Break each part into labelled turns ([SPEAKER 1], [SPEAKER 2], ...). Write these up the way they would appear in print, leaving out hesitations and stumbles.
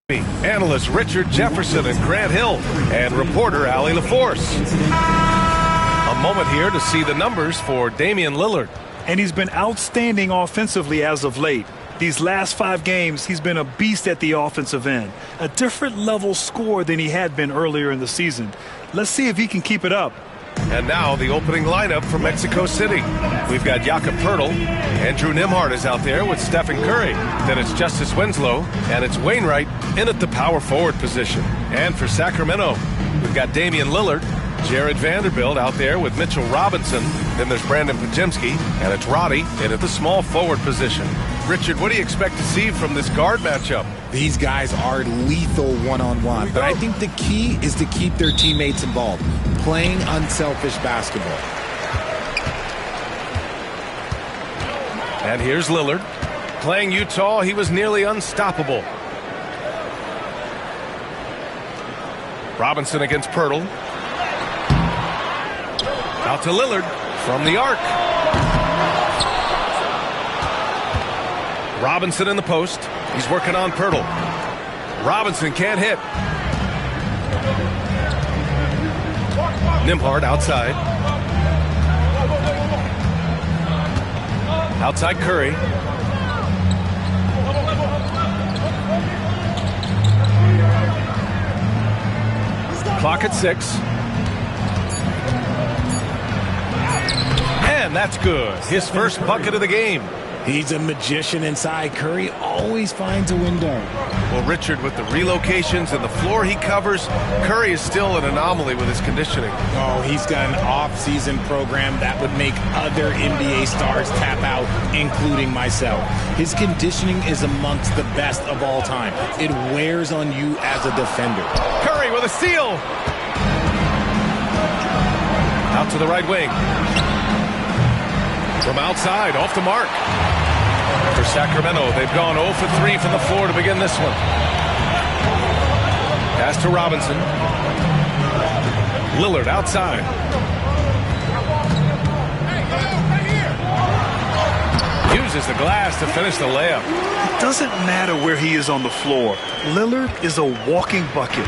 [SPEAKER 1] Analysts Richard Jefferson and Grant Hill, and reporter Allie LaForce. A moment here to see the numbers for Damian Lillard.
[SPEAKER 2] And he's been outstanding offensively as of late. These last 5 games, he's been a beast at the offensive end. A different level score than he had been earlier in the season. Let's see if he can keep it up.
[SPEAKER 1] And now the opening lineup for Mexico City. We've got Jakob Poeltl. Andrew Nembhard is out there with Stephen Curry. Then it's Justice Winslow, and it's Wainwright in at the power forward position. And for Sacramento, we've got Damian Lillard, Jared Vanderbilt out there with Mitchell Robinson. Then there's Brandon Podziemski, and it's Roddy in at the small forward position. Richard, what do you expect to see from this guard matchup?
[SPEAKER 3] These guys are lethal one-on-one, but I think the key is to keep their teammates involved, playing unselfish basketball.
[SPEAKER 1] And here's Lillard. Playing Utah, he was nearly unstoppable. Robinson against Poeltl. Out to Lillard from the arc. Robinson in the post. He's working on Poeltl. Robinson can't hit. Nembhard outside. Outside Curry. Clock at 6. And that's good. His first bucket of the game.
[SPEAKER 3] He's a magician inside. Curry always finds a window.
[SPEAKER 1] Well, Richard, with the relocations and the floor he covers, Curry is still an anomaly with his conditioning.
[SPEAKER 3] Oh, he's got an off-season program that would make other NBA stars tap out, including myself. His conditioning is amongst the best of all time. It wears on you as a defender.
[SPEAKER 1] Curry with a steal. Out to the right wing. From outside, off the mark. For Sacramento, they've gone 0 for 3 from the floor to begin this one. Pass to Robinson. Lillard outside. Uses the glass to finish the layup.
[SPEAKER 2] It doesn't matter where he is on the floor. Lillard is a walking bucket.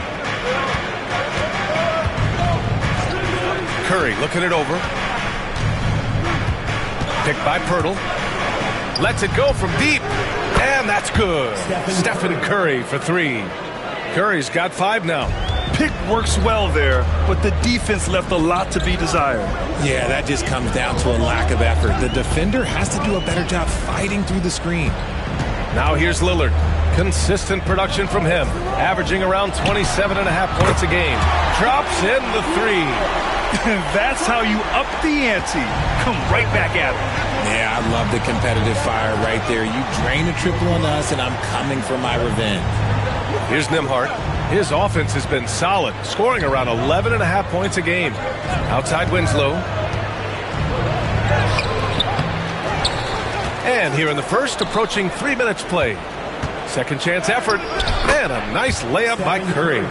[SPEAKER 1] Curry looking it over. Picked by Poeltl. Lets it go from deep. And that's good. Stephen Curry for 3. Curry's got 5 now.
[SPEAKER 2] Pick works well there, but the defense left a lot to be desired.
[SPEAKER 3] Yeah, that just comes down to a lack of effort. The defender has to do a better job fighting through the screen.
[SPEAKER 1] Now here's Lillard. Consistent production from him, averaging around 27.5 points a game. Drops in the 3.
[SPEAKER 2] That's how you up the ante. Come right back at him.
[SPEAKER 3] Yeah, I love the competitive fire right there. You drain a triple on us, and I'm coming for my revenge.
[SPEAKER 1] Here's Nembhard. His offense has been solid, scoring around 11.5 points a game. Outside Winslow. And here in the first, approaching 3 minutes played. Second chance effort, and a nice layup by Curry.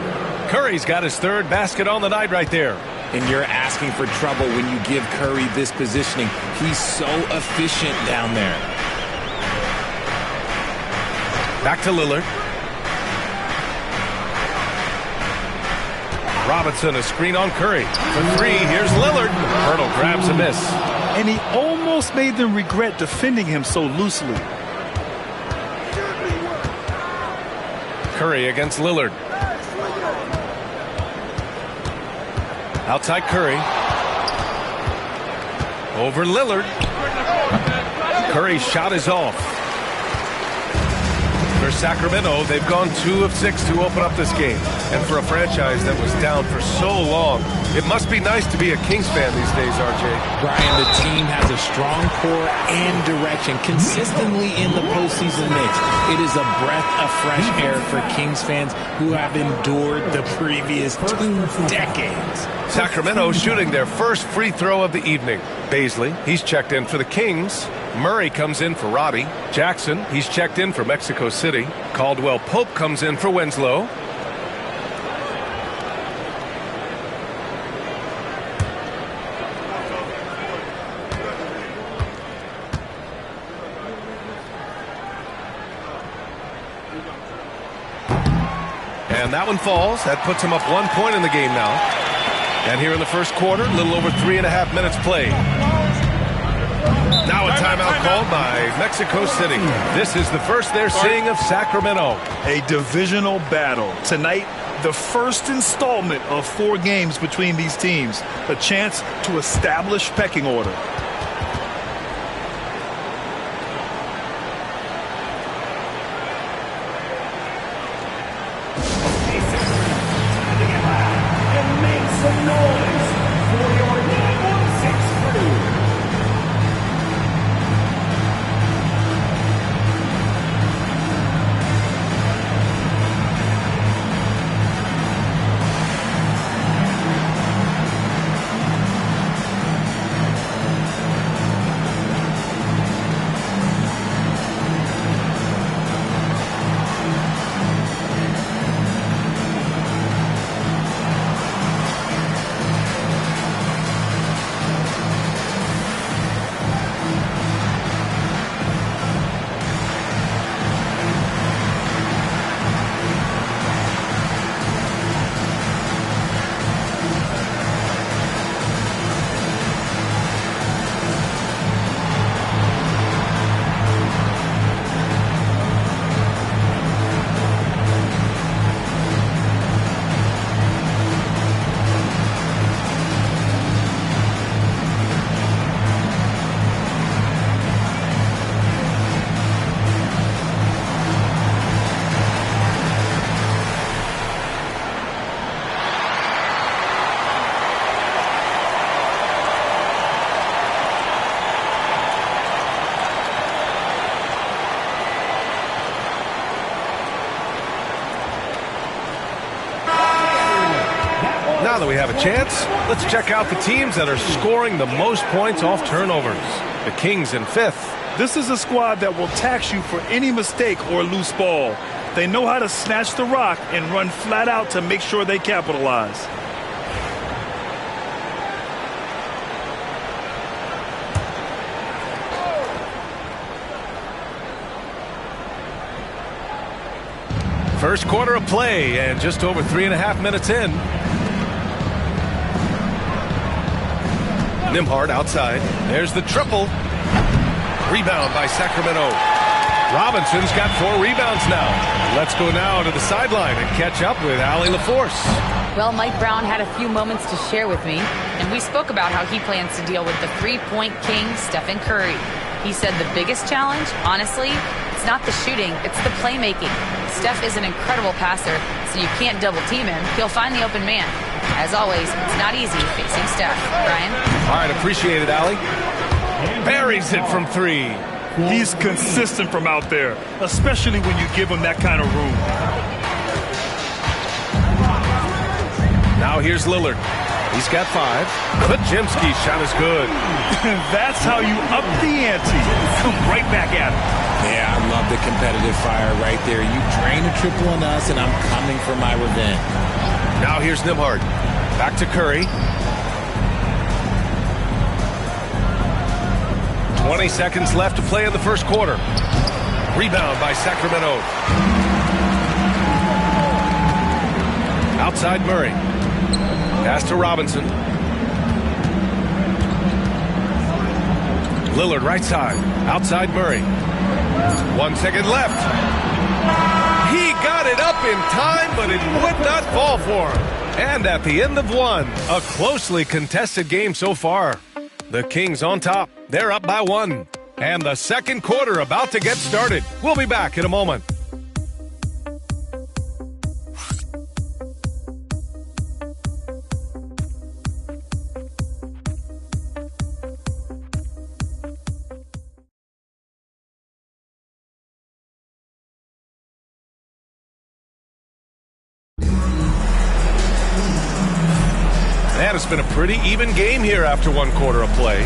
[SPEAKER 1] Curry's got his 3rd basket on the night right there.
[SPEAKER 3] And you're asking for trouble when you give Curry this positioning. He's so efficient down there.
[SPEAKER 1] Back to Lillard. Robinson, a screen on Curry. For 3, here's Lillard. Poeltl grabs a miss.
[SPEAKER 2] And he almost made them regret defending him so loosely.
[SPEAKER 1] Curry against Lillard. Outside Curry. Over Lillard. Curry's shot is off. For Sacramento, they've gone 2 of 6 to open up this game. And for a franchise that was down for so long, it must be nice to be a Kings fan these days, RJ.
[SPEAKER 3] Brian, the team has a strong core and direction consistently in the postseason mix. It is a breath of fresh air for Kings fans who have endured the previous 2 decades.
[SPEAKER 1] Sacramento shooting their first free throw of the evening. Baisley, he's checked in for the Kings. Murray comes in for Roddy. Jackson, he's checked in for Mexico City. Caldwell Pope comes in for Winslow. And that one falls. That puts him up 1 point in the game now. And here in the first quarter, a little over 3.5 minutes played. Now a timeout called by Mexico City. This is the first they're seeing of Sacramento.
[SPEAKER 2] A divisional battle. Tonight, the first installment of 4 games between these teams. A chance to establish pecking order.
[SPEAKER 1] Now that we have a chance, let's check out the teams that are scoring the most points off turnovers. The Kings in 5th.
[SPEAKER 2] This is a squad that will tax you for any mistake or loose ball. They know how to snatch the rock and run flat out to make sure they capitalize.
[SPEAKER 1] First quarter of play and just over 3.5 minutes in. Nembhard outside. There's the triple. Rebound by Sacramento. Robinson's got 4 rebounds now. Let's go now to the sideline and catch up with Allie LaForce.
[SPEAKER 4] Well, Mike Brown had a few moments to share with me, and we spoke about how he plans to deal with the three-point king, Stephen Curry. He said the biggest challenge, honestly, it's not the shooting, it's the playmaking. Steph is an incredible passer, so you can't double-team him. He'll find the open man. As always, it's not easy facing Steph. Brian?
[SPEAKER 1] All right, appreciate it, Allie. Buries it from 3.
[SPEAKER 2] He's consistent from out there, especially when you give him that kind of room.
[SPEAKER 1] Now here's Lillard. He's got 5. Kujimski's shot is good.
[SPEAKER 2] That's how you up the ante. Come right back at him.
[SPEAKER 3] Yeah, I love the competitive fire right there. You drain a triple on us, and I'm coming for my revenge.
[SPEAKER 1] Now here's Nembhard. Back to Curry. 20 seconds left to play in the first quarter. Rebound by Sacramento. Outside Murray. Pass to Robinson. Lillard right side. Outside Murray. 1 second left. He got it up in time, but it would not fall for him. And at the end of 1, a closely contested game so far. The Kings on top. They're up by 1. And the second quarter about to get started. We'll be back in a moment. And it's been a pretty even game here after 1 quarter of play.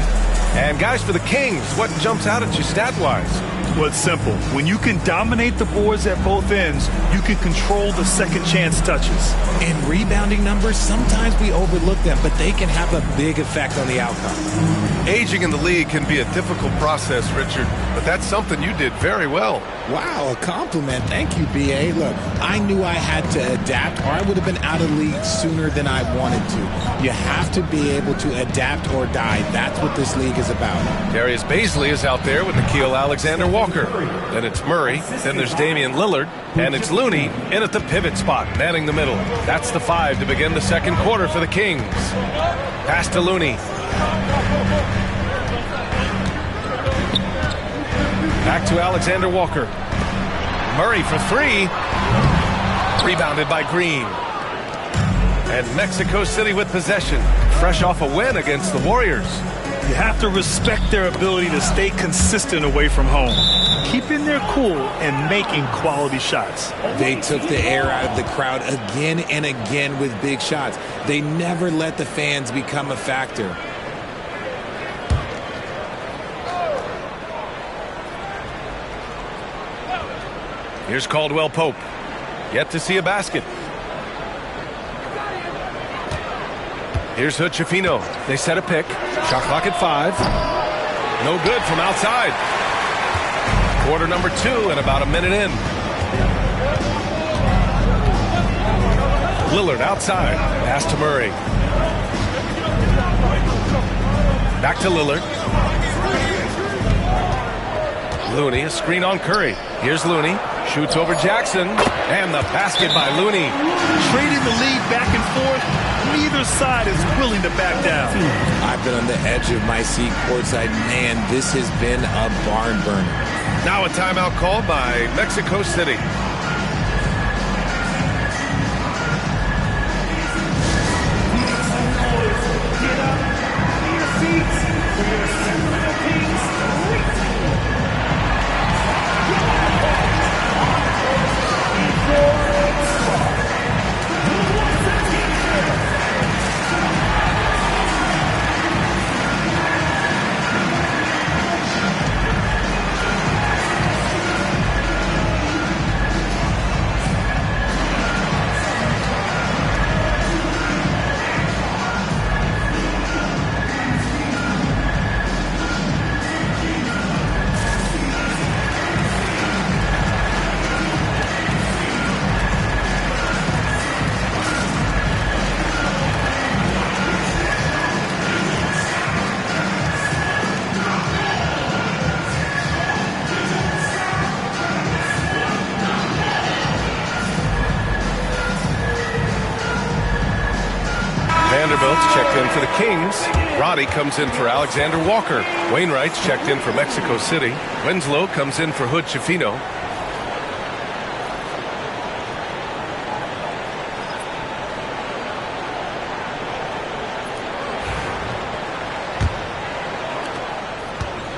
[SPEAKER 1] And guys, for the Kings, what jumps out at you stat-wise?
[SPEAKER 2] Well, it's simple. When you can dominate the boards at both ends, you can control the second chance touches.
[SPEAKER 3] In rebounding numbers, sometimes we overlook them, but they can have a big effect on the outcome.
[SPEAKER 1] Aging in the league can be a difficult process, Richard, but that's something you did very well.
[SPEAKER 3] Wow, a compliment. Thank you, B.A. Look, I knew I had to adapt or I would have been out of league sooner than I wanted to. You have to be able to adapt or die. That's what this league is about.
[SPEAKER 1] Darius Baisley is out there with Nickeil Alexander-Walker. Then it's Murray, then there's Damian Lillard, and it's Looney in at the pivot spot, manning the middle. That's the 5 to begin the second quarter for the Kings. Pass to Looney. Back to Alexander-Walker. Murray for 3. Rebounded by Green. And Mexico City with possession, fresh off a win against the Warriors.
[SPEAKER 2] You have to respect their ability to stay consistent away from home, keeping their cool and making quality shots.
[SPEAKER 3] They took the air out of the crowd again and again with big shots. They never let the fans become a factor.
[SPEAKER 1] Here's Caldwell Pope. Yet to see a basket. Here's Hood-Schifino. They set a pick. Shot clock at 5. No good from outside. Quarter number 2 and about a minute in. Lillard outside. Pass to Murray. Back to Lillard. Looney, a screen on Curry. Here's Looney. Shoots over Jackson. And the basket by Looney.
[SPEAKER 2] Trading the lead back and forth. Neither side is willing to back down.
[SPEAKER 3] I've been on the edge of my seat courtside. Man, this has been a barn burner.
[SPEAKER 1] Now a timeout called by Mexico City. Vanderbilt's checked in for the Kings. Roddy comes in for Alexander Walker. Wainwright's checked in for Mexico City. Winslow comes in for Hood-Schifino.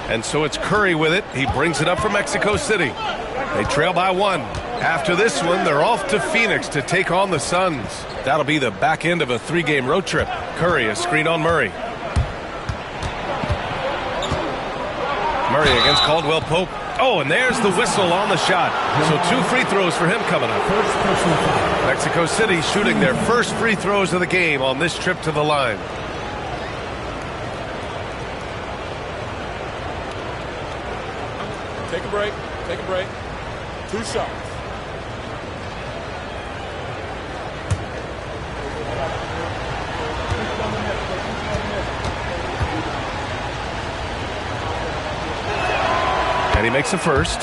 [SPEAKER 1] And so it's Curry with it. He brings it up for Mexico City. They trail by 1. After this one, they're off to Phoenix to take on the Suns. That'll be the back end of a 3-game road trip. Curry, a screen on Murray. Murray against Caldwell Pope. Oh, and there's the whistle on the shot. So 2 free throws for him coming up. Mexico City shooting their first free throws of the game on this trip to the line.
[SPEAKER 5] Take a break. Take a break. 2 shots.
[SPEAKER 1] And he makes a first.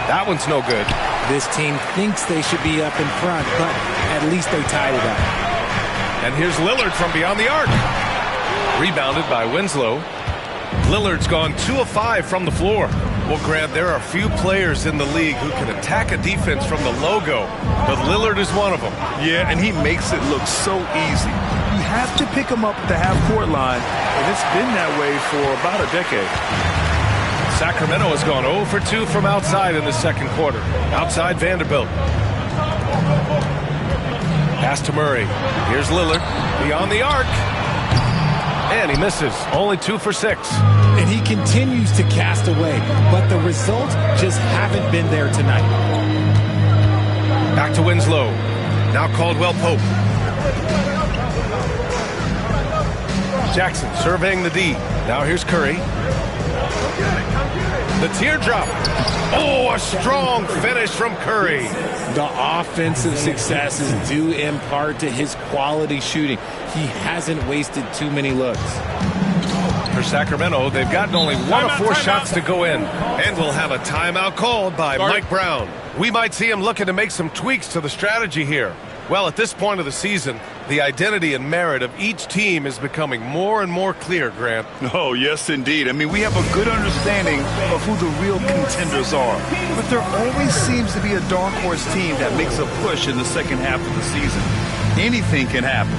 [SPEAKER 1] That one's no good.
[SPEAKER 3] This team thinks they should be up in front, but at least they tied it up.
[SPEAKER 1] And here's Lillard from beyond the arc. Rebounded by Winslow. Lillard's gone 2 of 5 from the floor. Well, Grant, there are few players in the league who can attack a defense from the logo, but Lillard is one of them.
[SPEAKER 2] Yeah, and he makes it look so easy. You have to pick him up at the half-court line, and it's been that way for about a decade.
[SPEAKER 1] Sacramento has gone 0 for 2 from outside in the second quarter. Outside Vanderbilt. Pass to Murray. Here's Lillard. Beyond the arc. And he misses. Only 2 for 6.
[SPEAKER 3] And he continues to cast away, but the results just haven't been there tonight.
[SPEAKER 1] Back to Winslow. Now Caldwell Pope. Jackson surveying the D. Now here's Curry. The teardrop. Oh, a strong finish from Curry.
[SPEAKER 3] The offensive success is due in part to his quality shooting. He hasn't wasted too many looks.
[SPEAKER 1] For Sacramento, they've gotten only 1 of 4 shots to go in. And we'll have a timeout called by Mike Brown. We might see him looking to make some tweaks to the strategy here. Well, at this point of the season, the identity and merit of each team is becoming more and more clear, Grant.
[SPEAKER 2] Oh, yes, indeed. I mean, we have a good understanding of who the real contenders are. But there always seems to be a dark horse team that makes a push in the second half of the season. Anything can happen.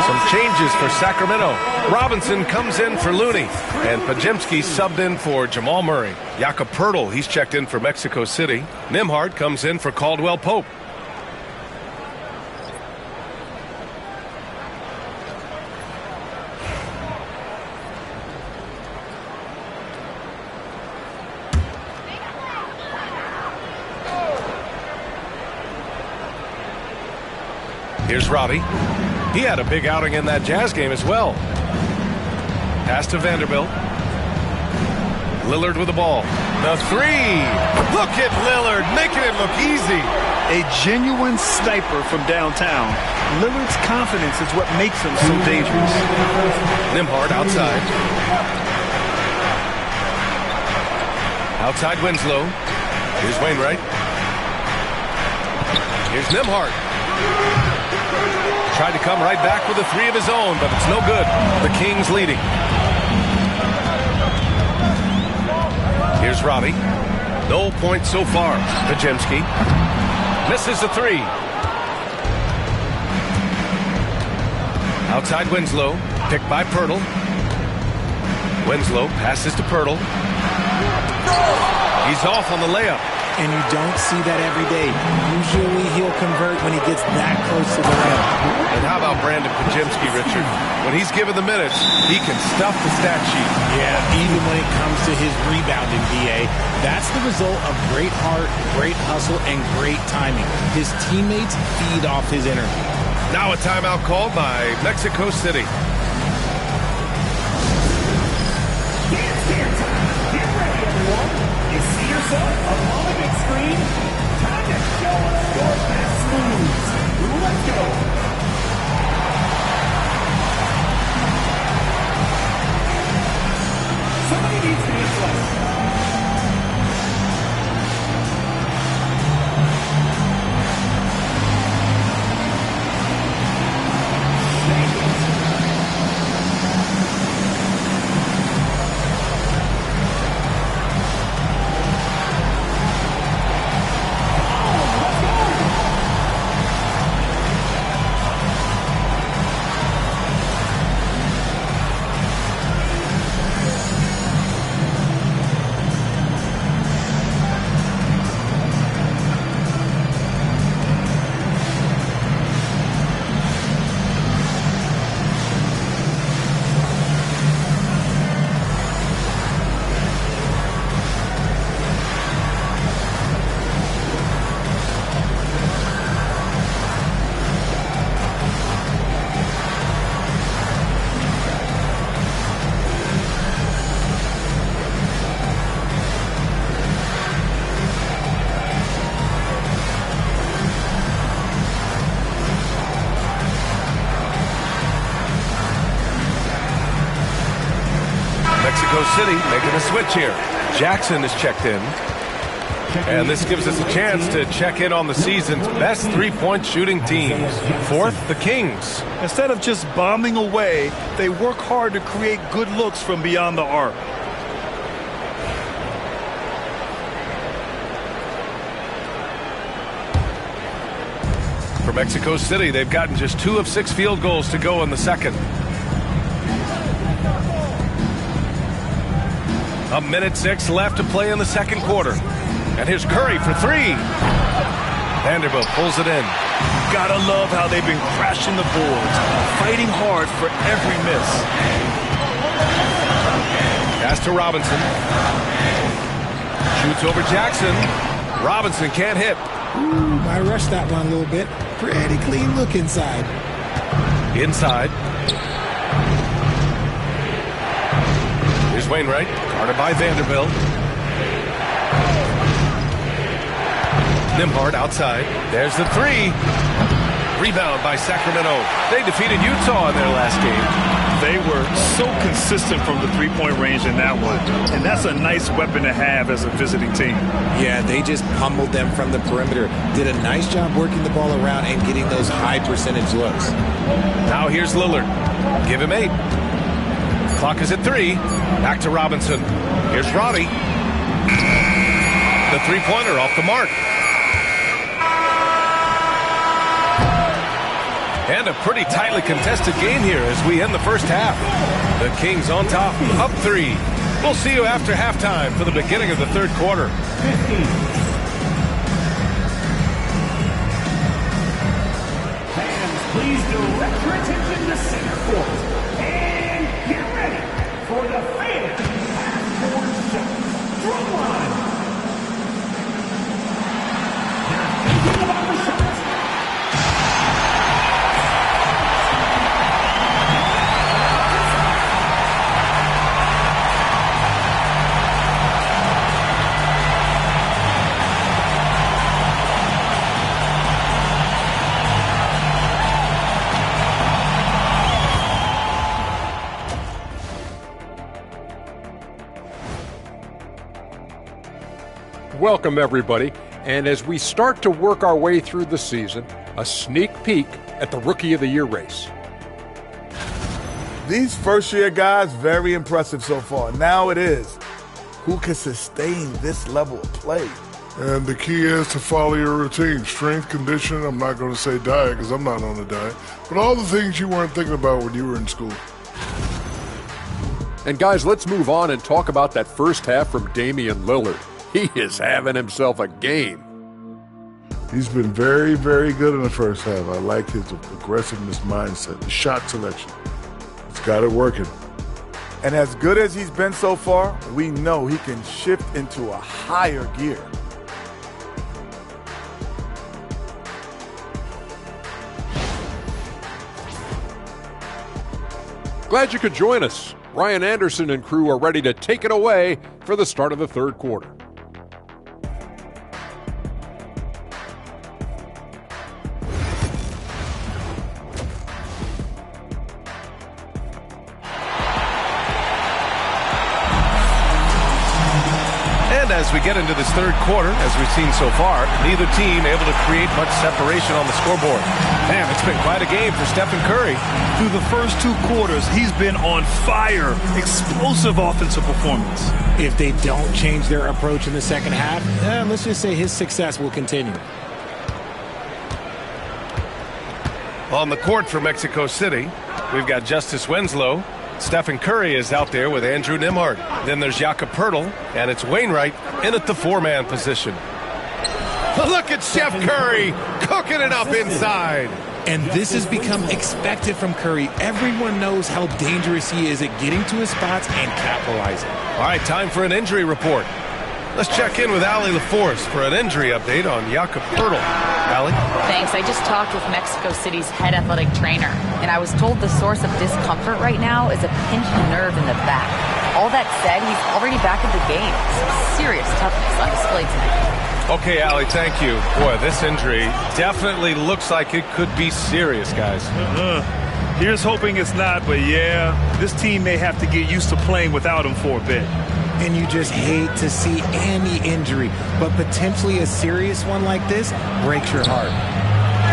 [SPEAKER 1] Some changes for Sacramento. Robinson comes in for Looney, and Pajemski subbed in for Jamal Murray. Jakob Poeltl, he's checked in for Mexico City. Nembhard comes in for Caldwell Pope. Here's Robbie. He had a big outing in that Jazz game as well. Pass to Vanderbilt. Lillard with the ball. The three. Look at Lillard making it look easy.
[SPEAKER 2] A genuine sniper from downtown. Lillard's confidence is what makes him so dangerous.
[SPEAKER 1] Nembhard outside. Outside Winslow. Here's Wainwright. Here's Nembhard. Tried to come right back with a three of his own, but it's no good. The Kings leading. Here's Robbie. No points so far. Pajemski misses the three. Outside Winslow. Picked by Poeltl. Winslow passes to Poeltl. He's off on the layup.
[SPEAKER 3] And you don't see that every day. Usually he'll convert when he gets that close to the rim.
[SPEAKER 1] And how about Brandon Pajemski, Richard? When he's given the minutes, he can stuff the stat sheet.
[SPEAKER 3] Yeah, even when it comes to his rebounding, DA. That's the result of great heart, great hustle, and great timing. His teammates feed off his energy.
[SPEAKER 1] Now a timeout called by Mexico City.
[SPEAKER 6] It's game time. Get ready, everyone. You see yourself up on the big screen? Time to show us your best moves. Let's go. Somebody needs to be flushed.
[SPEAKER 1] Mexico City making a switch here. Jackson is checked in. And this gives us a chance to check in on the season's best three-point shooting teams. Fourth, the Kings.
[SPEAKER 2] Instead of just bombing away, they work hard to create good looks from beyond the arc.
[SPEAKER 1] For Mexico City, they've gotten just 2 of 6 field goals to go in the second. A minute 6 left to play in the second quarter. And here's Curry for 3. Vanderbilt pulls it in.
[SPEAKER 2] Gotta love how they've been crashing the boards, fighting hard for every miss.
[SPEAKER 1] Pass to Robinson. Shoots over Jackson. Robinson can't hit.
[SPEAKER 3] Ooh, I rushed that one a little bit. Pretty clean look inside.
[SPEAKER 1] Inside. Here's Wainwright, guarded by Vanderbilt. Nembhard outside. There's the 3. Rebound by Sacramento. They defeated Utah in their last game.
[SPEAKER 2] They were so consistent from the three-point range in that one. And that's a nice weapon to have as a visiting team.
[SPEAKER 3] Yeah, they just pummeled them from the perimeter. Did a nice job working the ball around and getting those high percentage looks.
[SPEAKER 1] Now here's Lillard. Give him 8. Clock is at 3. Back to Robinson. Here's Roddy. The three-pointer off the mark. And a pretty tightly contested game here as we end the first half. The Kings on top, up 3. We'll see you after halftime for the beginning of the third quarter.
[SPEAKER 6] Fans, please direct your attention to center court. And get ready for the fans half-court shot. Drum line. They're thinking about the shots.
[SPEAKER 7] Welcome, everybody. And as we start to work our way through the season, a sneak peek at the Rookie of the Year race.
[SPEAKER 8] These first-year guys, very impressive so far. Now it is, who can sustain this level of play?
[SPEAKER 9] And the key is to follow your routine. Strength, conditioning, I'm not going to say diet because I'm not on a diet, but all the things you weren't thinking about when you were in school.
[SPEAKER 7] And guys, let's move on and talk about that first half from Damian Lillard. He is having himself a game.
[SPEAKER 9] He's been very, very good in the first half. I like his aggressiveness mindset, the shot selection. He's got it working.
[SPEAKER 8] And as good as he's been so far, we know he can shift into a higher gear.
[SPEAKER 7] Glad you could join us. Ryan Anderson and crew are ready to take it away for the start of the third quarter.
[SPEAKER 1] As we get into this third quarter, as we've seen so far, neither team able to create much separation on the scoreboard. Man, it's been quite a game for Stephen Curry.
[SPEAKER 2] Through the first 2 quarters, he's been on fire. Explosive offensive performance.
[SPEAKER 3] If they don't change their approach in the second half, let's just say his success will continue.
[SPEAKER 1] On the court for Mexico City, we've got Justice Winslow. Stephen Curry is out there with Andrew Nembhard. Then there's Jakob Poeltl, and it's Wainwright in at the 4-man position. Look at Chef Curry cooking it up inside.
[SPEAKER 3] And this has become expected from Curry. Everyone knows how dangerous he is at getting to his spots and capitalizing.
[SPEAKER 1] All right, time for an injury report. Let's check in with Allie LaForce for an injury update on Jakob Poeltl. Allie?
[SPEAKER 4] Thanks. I just talked with Mexico City's head athletic trainer, and I was told the source of discomfort right now is a pinched nerve in the back. All that said, he's already back at the game. Some serious toughness on display tonight.
[SPEAKER 1] Okay, Allie, thank you. Boy, this injury definitely looks like it could be serious, guys.
[SPEAKER 2] Here's hoping it's not, but yeah, this team may have to get used to playing without him for a bit.
[SPEAKER 3] And you just hate to see any injury, but potentially a serious one like this breaks your heart.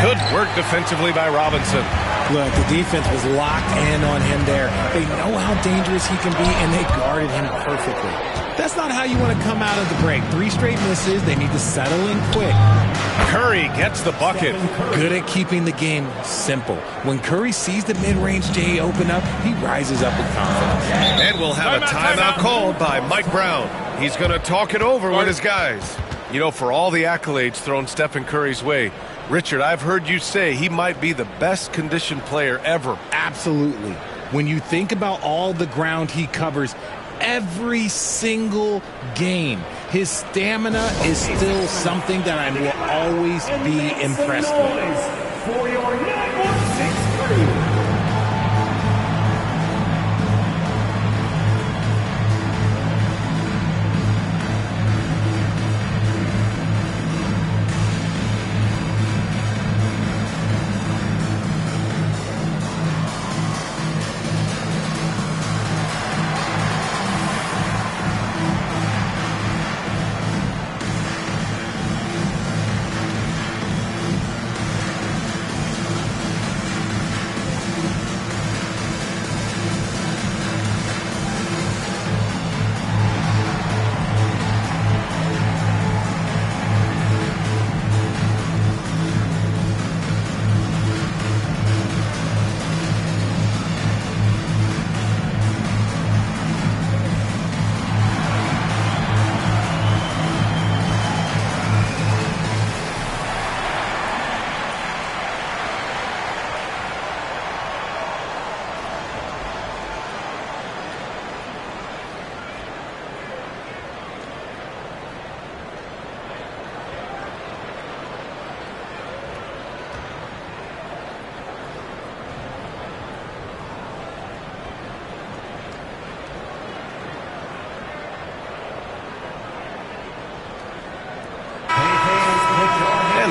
[SPEAKER 1] Good work defensively by Robinson.
[SPEAKER 3] Look, the defense was locked in on him there. They know how dangerous he can be, and they guarded him perfectly. That's not how you want to come out of the break. 3 straight misses. They need to settle in quick.
[SPEAKER 1] Curry gets the bucket.
[SPEAKER 3] Good at keeping the game simple. When Curry sees the mid-range J open up, he rises up with confidence.
[SPEAKER 1] And we'll have a timeout called by Mike Brown. He's going to talk it over with his guys. You know, for all the accolades thrown Stephen Curry's way, Richard, I've heard you say he might be the best conditioned player ever.
[SPEAKER 3] Absolutely. When you think about all the ground he covers every single game, his stamina is still something that I will always be impressed with.
[SPEAKER 6] For your 916 crew.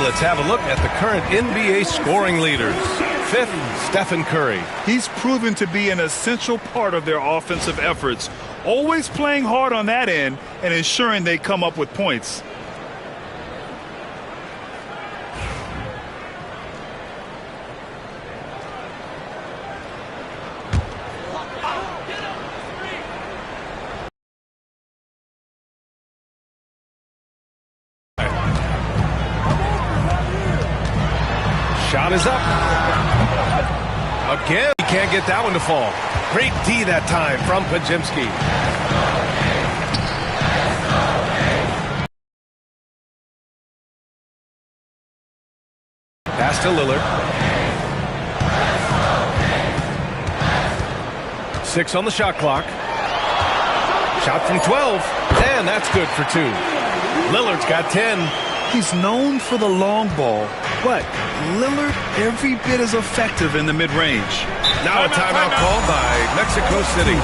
[SPEAKER 1] Let's have a look at the current NBA scoring leaders. 5th, Stephen Curry.
[SPEAKER 2] He's proven to be an essential part of their offensive efforts, always playing hard on that end and ensuring they come up with points.
[SPEAKER 1] Shot is up. Again, he can't get that one to fall. Great D that time from Pajemski. Pass to Lillard. 6 on the shot clock. Shot from 12. And that's good for 2. Lillard's got 10.
[SPEAKER 2] He's known for the long ball, but Lillard every bit as effective in the mid-range.
[SPEAKER 1] Now a timeout called by Mexico City.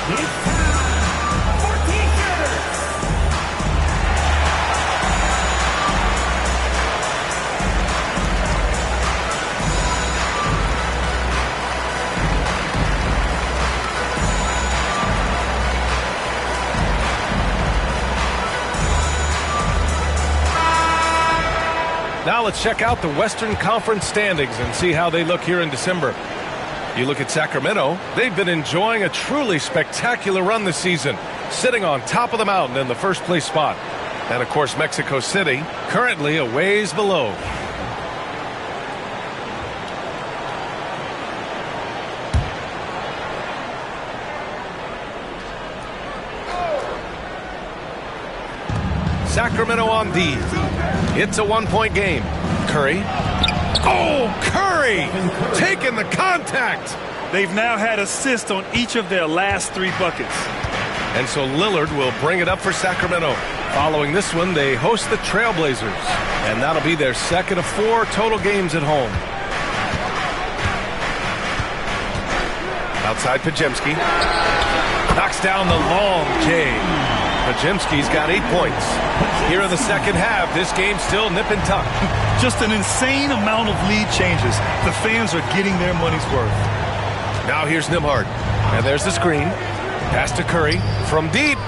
[SPEAKER 6] It's time for t-shirts.
[SPEAKER 1] Now let's check out the Western Conference standings and see how they look here in December. You look at Sacramento, they've been enjoying a truly spectacular run this season, sitting on top of the mountain in the first place spot. And of course, Mexico City, currently a ways below. Sacramento on D. It's a one-point game. Curry. Oh, Curry! Taking the contact!
[SPEAKER 2] They've now had assists on each of their last 3 buckets.
[SPEAKER 1] And so Lillard will bring it up for Sacramento. Following this one, they host the Trailblazers. And that'll be their second of 4 total games at home. Outside Pajemski. Knocks down the long J. Pajemski's got 8 points. Here in the second half, this game's still nip and tuck.
[SPEAKER 2] Just an insane amount of lead changes. The fans are getting their money's worth.
[SPEAKER 1] Now here's Nembhard. And there's the screen. Pass to Curry from deep.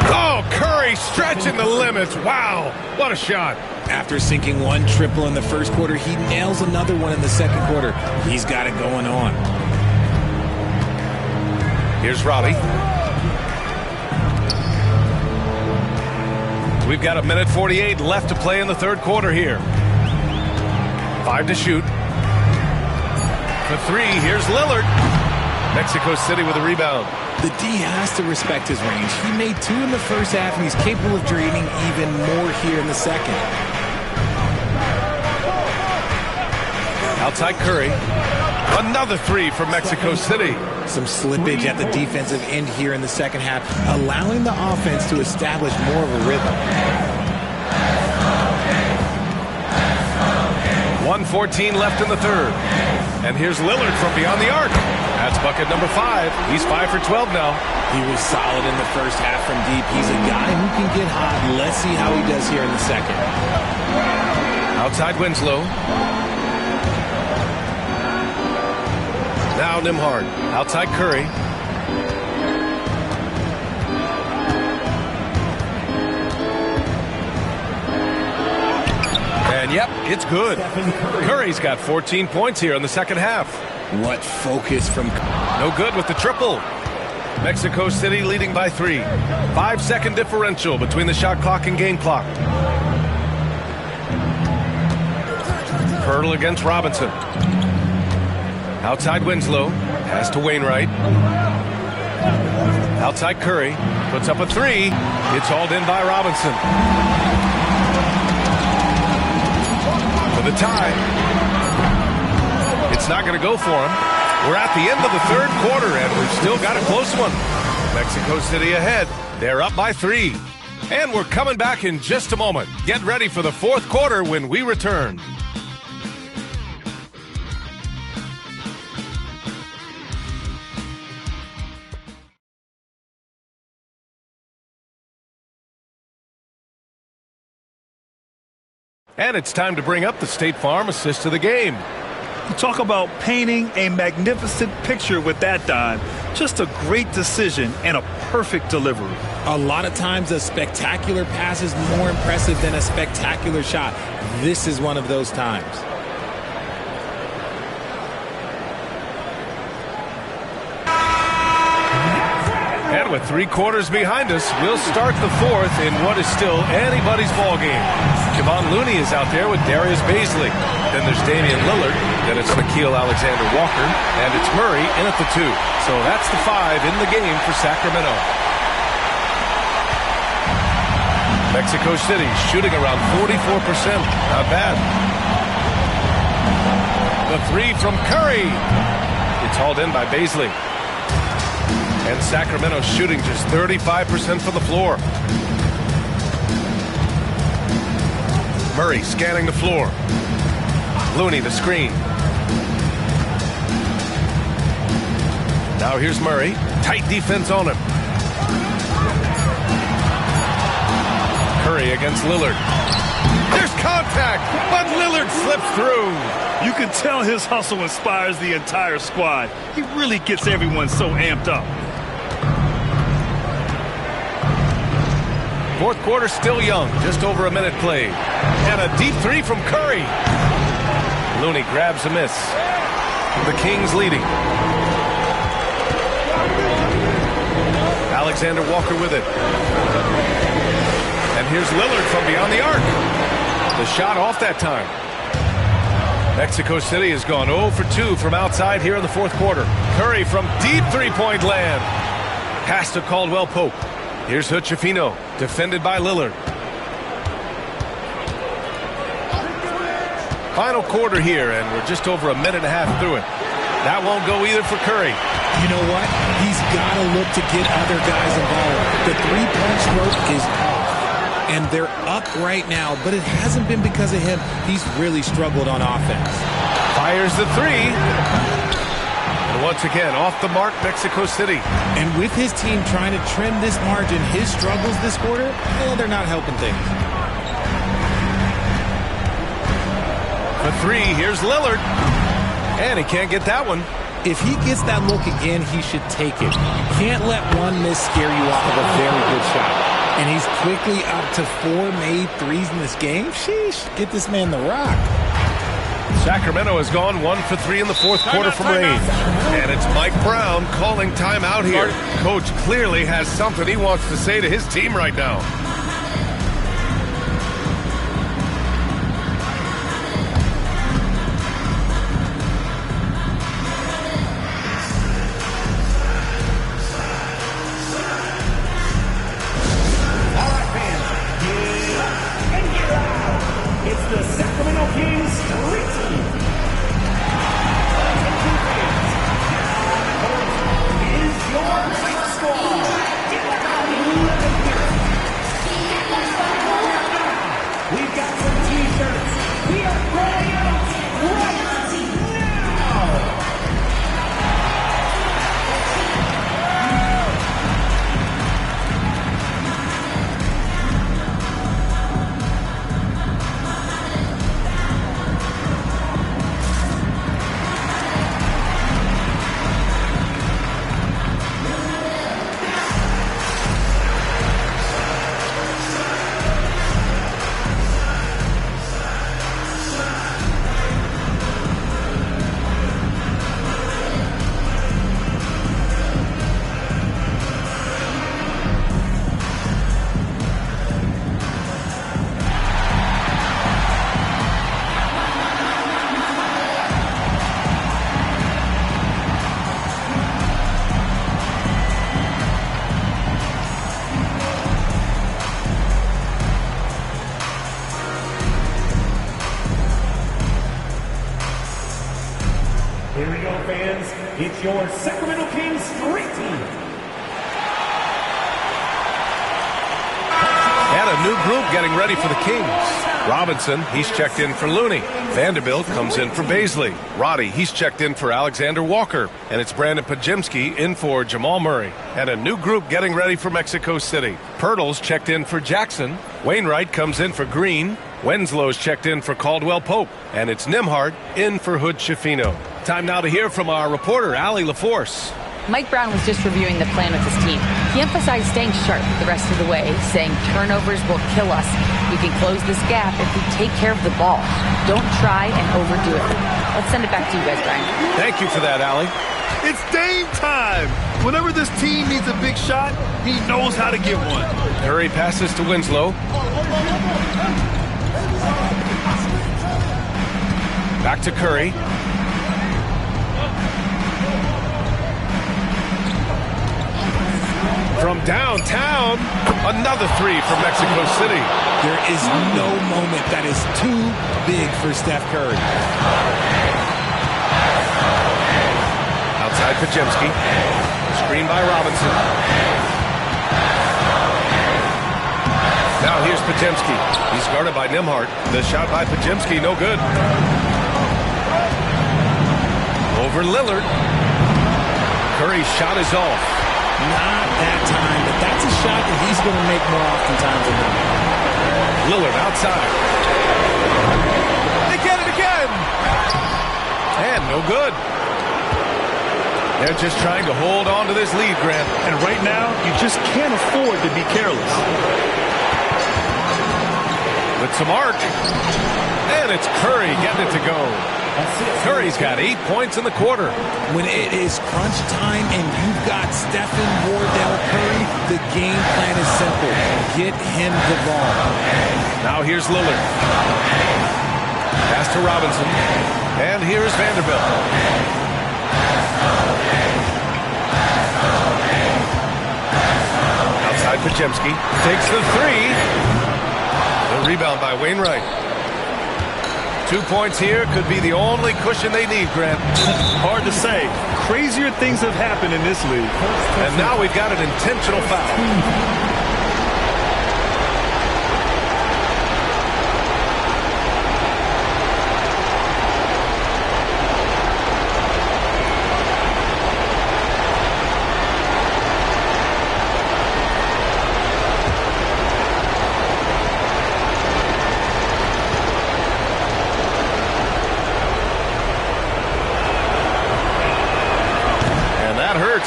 [SPEAKER 1] Oh, Curry stretching the limits. Wow, what a shot.
[SPEAKER 3] After sinking 1 triple in the first quarter, he nails another one in the second quarter. He's got it going on.
[SPEAKER 1] Here's Robbie. We've got 1:48 left to play in the third quarter here. 5 to shoot. For 3, here's Lillard. Mexico City with a rebound.
[SPEAKER 3] The D has to respect his range. He made 2 in the first half, and he's capable of draining even more here in the second.
[SPEAKER 1] Outside Curry. Another 3 from Mexico City.
[SPEAKER 3] Some slippage at the defensive end here in the second half, allowing the offense to establish more of a rhythm.
[SPEAKER 1] 1:14 left in the third. And here's Lillard from beyond the arc. That's bucket number 5. He's 5 for 12 now.
[SPEAKER 3] He was solid in the first half from deep. He's a guy who can get hot. Let's see how he does here in the second.
[SPEAKER 1] Outside Winslow. Now Nembhard. Outside Curry. And yep, it's good. Curry's got 14 points here in the second half.
[SPEAKER 3] What focus from...
[SPEAKER 1] No good with the triple. Mexico City leading by 3. 5-second differential between the shot clock and game clock. Pirtle against Robinson. Outside Winslow. Pass to Wainwright. Outside Curry. Puts up a 3. It's hauled in by Robinson. For the tie. It's not going to go for him. We're at the end of the third quarter, and we've still got a close one. Mexico City ahead. They're up by 3. And we're coming back in just a moment. Get ready for the fourth quarter when we return. And it's time to bring up the State Farm assist of the game.
[SPEAKER 2] Talk about painting a magnificent picture with that dime. Just a great decision and a perfect delivery.
[SPEAKER 3] A lot of times a spectacular pass is more impressive than a spectacular shot. This is one of those times.
[SPEAKER 1] And with 3 quarters behind us, we'll start the fourth in what is still anybody's ball game. Kevon Looney is out there with Darius Baisley. Then there's Damian Lillard. Then it's Nickeil Alexander-Walker. And it's Murray in at the 2. So that's the 5 in the game for Sacramento. Mexico City shooting around 44%. Not bad. The 3 from Curry. It's hauled in by Baisley. And Sacramento shooting just 35% from the floor. Murray scanning the floor. Looney the screen. Now here's Murray. Tight defense on him. Curry against Lillard. There's contact, but Lillard slips through.
[SPEAKER 2] You can tell his hustle inspires the entire squad. He really gets everyone so amped up.
[SPEAKER 1] Fourth quarter still young, just over a minute played. And a deep three from Curry. Looney grabs a miss. The Kings leading. Alexander Walker with it. And here's Lillard from beyond the arc. The shot off that time. Mexico City has gone 0 for 2 from outside here in the fourth quarter. Curry from deep three-point land. Pass to Caldwell Pope. Here's Hood-Schifino, defended by Lillard. Final quarter here, and we're just over a minute and a half through it. That won't go either for Curry.
[SPEAKER 3] You know what? He's got to look to get other guys involved. The three-point stroke is off, and they're up right now, but it hasn't been because of him. He's really struggled on offense.
[SPEAKER 1] Fires the three. And once again, off the mark, Mexico City.
[SPEAKER 3] And with his team trying to trim this margin, his struggles this quarter, they're not helping things.
[SPEAKER 1] For three, here's Lillard. And he can't get that one.
[SPEAKER 3] If he gets that look again, he should take it. You can't let one miss scare you off of a very good shot. And he's quickly up to 4 made threes in this game. Sheesh, get this man the rock.
[SPEAKER 1] Sacramento has gone 1 for 3 in the fourth quarter from range. And it's Mike Brown calling timeout here. Coach clearly has something he wants to say to his team right now.
[SPEAKER 6] Here we go, fans. It's your Sacramento Kings Street Team.
[SPEAKER 1] And a new group getting ready for the Kings. Robinson, he's checked in for Looney. Vanderbilt comes in for Baisley. Roddy, he's checked in for Alexander Walker. And it's Brandon Pajemski in for Jamal Murray. And a new group getting ready for Mexico City. Pirtle's checked in for Jackson. Wainwright comes in for Green. Wenslow's checked in for Caldwell Pope. And it's Nimhart in for Hood-Schifino. Time now to hear from our reporter, Allie LaForce.
[SPEAKER 4] Mike Brown was just reviewing the plan with his team. He emphasized staying sharp the rest of the way, saying turnovers will kill us. We can close this gap if we take care of the ball. Don't try and overdo it. Let's send it back to you guys, Brian.
[SPEAKER 1] Thank you for that, Allie.
[SPEAKER 2] It's Dame time. Whenever this team needs a big shot, he knows how to get one.
[SPEAKER 1] Curry passes to Winslow. Back to Curry. From downtown, another three from Mexico City.
[SPEAKER 3] There is no moment that is too big for Steph Curry.
[SPEAKER 1] Outside Pajemski. Screen by Robinson. Now here's Pajemski. He's guarded by Nimhart. The shot by Pajemski, no good. Over Lillard. Curry's shot is off.
[SPEAKER 3] Not that time, but that's a shot that he's going to make more oftentimes than not.
[SPEAKER 1] Lillard outside. They get it again. And no good. They're just trying to hold on to this lead, Grant.
[SPEAKER 2] And right now, you just can't afford to be careless.
[SPEAKER 1] With some arc. And it's Curry getting it to go. Curry's got 8 points in the quarter.
[SPEAKER 3] When it is crunch time and you've got Stephen Wardell Curry, the game plan is simple. Get him the ball.
[SPEAKER 1] Now here's Lillard. Pass to Robinson. And here's Vanderbilt. Outside Podziemski. Takes the three. The rebound by Wainwright. 2 points here could be the only cushion they need, Grant.
[SPEAKER 2] Hard to say. Crazier things have happened in this league.
[SPEAKER 1] And now we've got an intentional foul.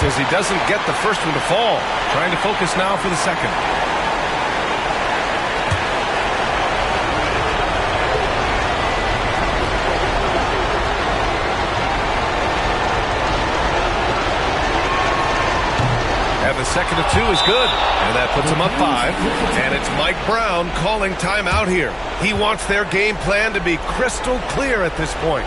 [SPEAKER 1] As he doesn't get the first one to fall. Trying to focus now for the second. And the second of two is good. And that puts him up 5. And it's Mike Brown calling timeout here. He wants their game plan to be crystal clear at this point.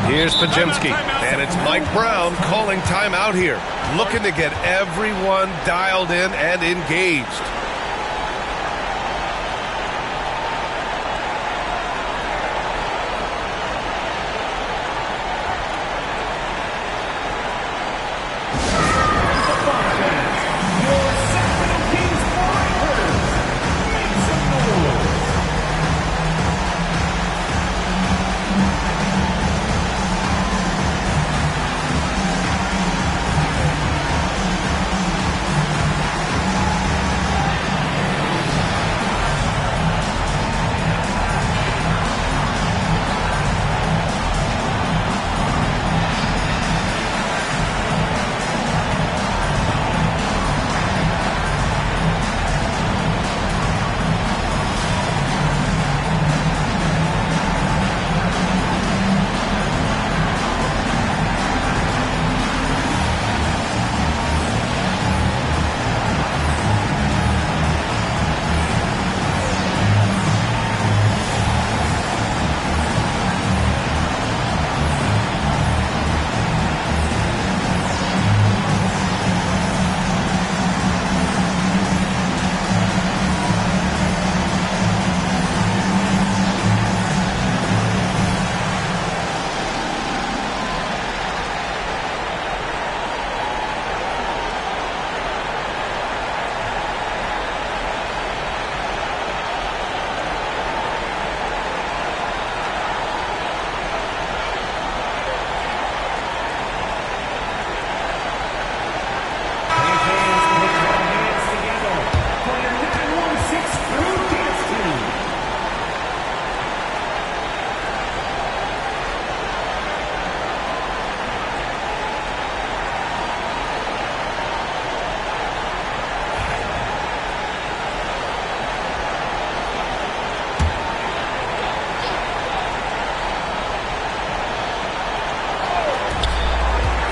[SPEAKER 1] Here's Podziemski, and it's Mike Brown calling timeout here, looking to get everyone dialed in and engaged.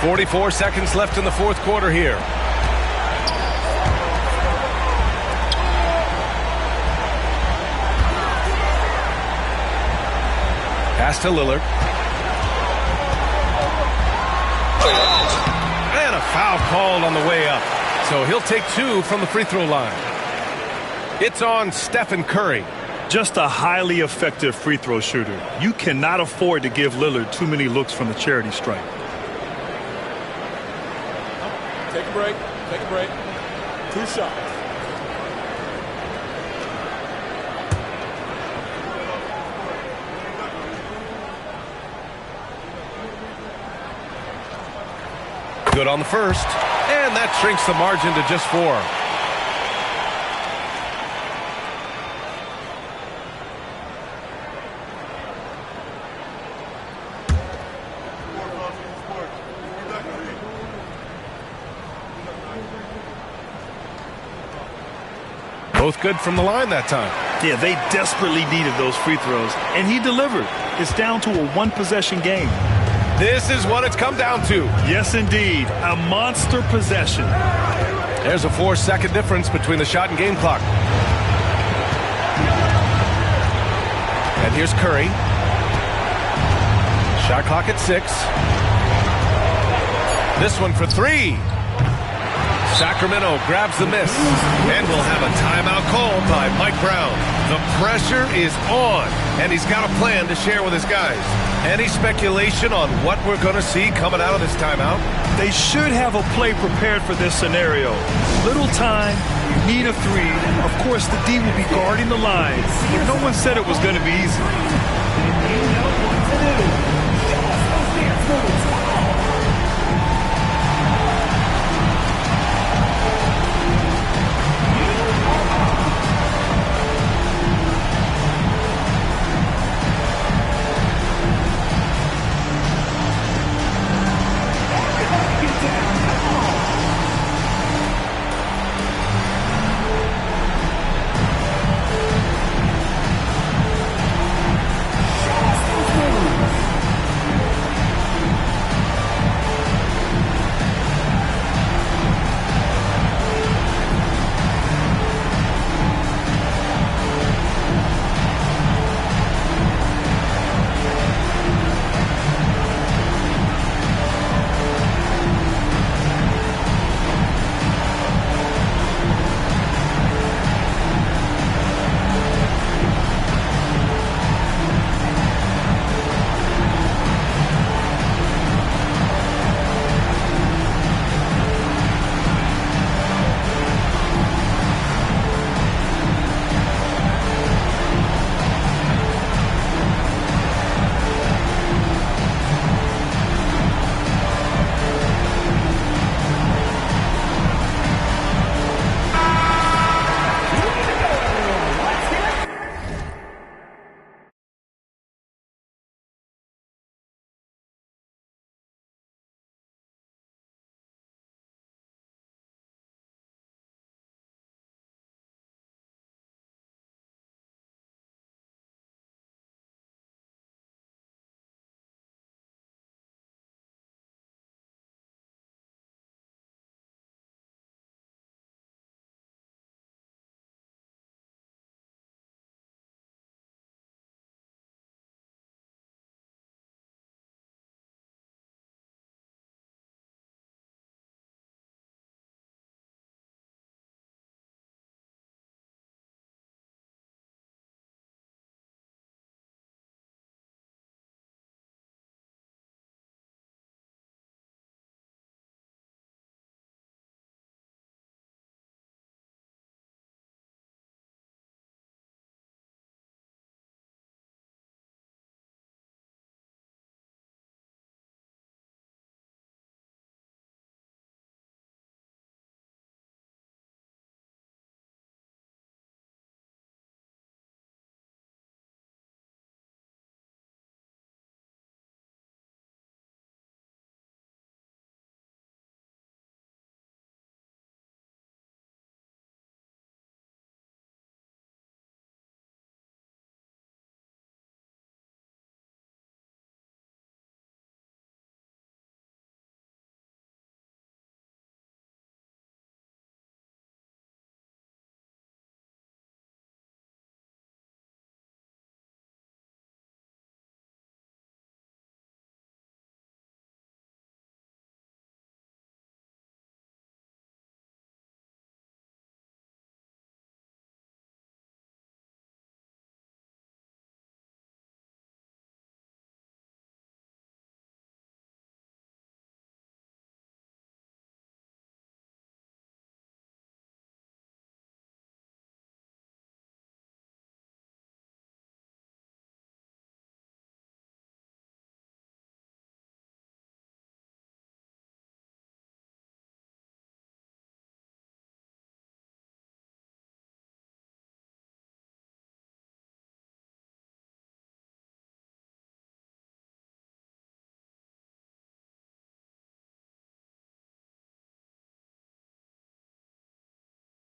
[SPEAKER 1] 44 seconds left in the fourth quarter here. Pass to Lillard. And a foul called on the way up. So he'll take 2 from the free throw line. It's on Stephen Curry.
[SPEAKER 2] Just a highly effective free throw shooter. You cannot afford to give Lillard too many looks from the charity stripe.
[SPEAKER 5] Take a break. Take a break. 2 shots.
[SPEAKER 1] Good on the first. And that shrinks the margin to just 4. Both good from the line that time.
[SPEAKER 2] Yeah, they desperately needed those free throws, and he delivered. It's down to a one-possession game.
[SPEAKER 1] This is what it's come down to.
[SPEAKER 2] Yes, indeed. A monster possession.
[SPEAKER 1] There's a 4-second difference between the shot and game clock. And here's Curry. Shot clock at 6. This one for 3. Sacramento grabs the miss. And we'll have a timeout called by Mike Brown. The pressure is on, and he's got a plan to share with his guys. Any speculation on what we're going to see coming out of this timeout?
[SPEAKER 2] They should have a play prepared for this scenario. Little time, you need a 3. Of course, the D will be guarding the line. But no one said it was going to be easy.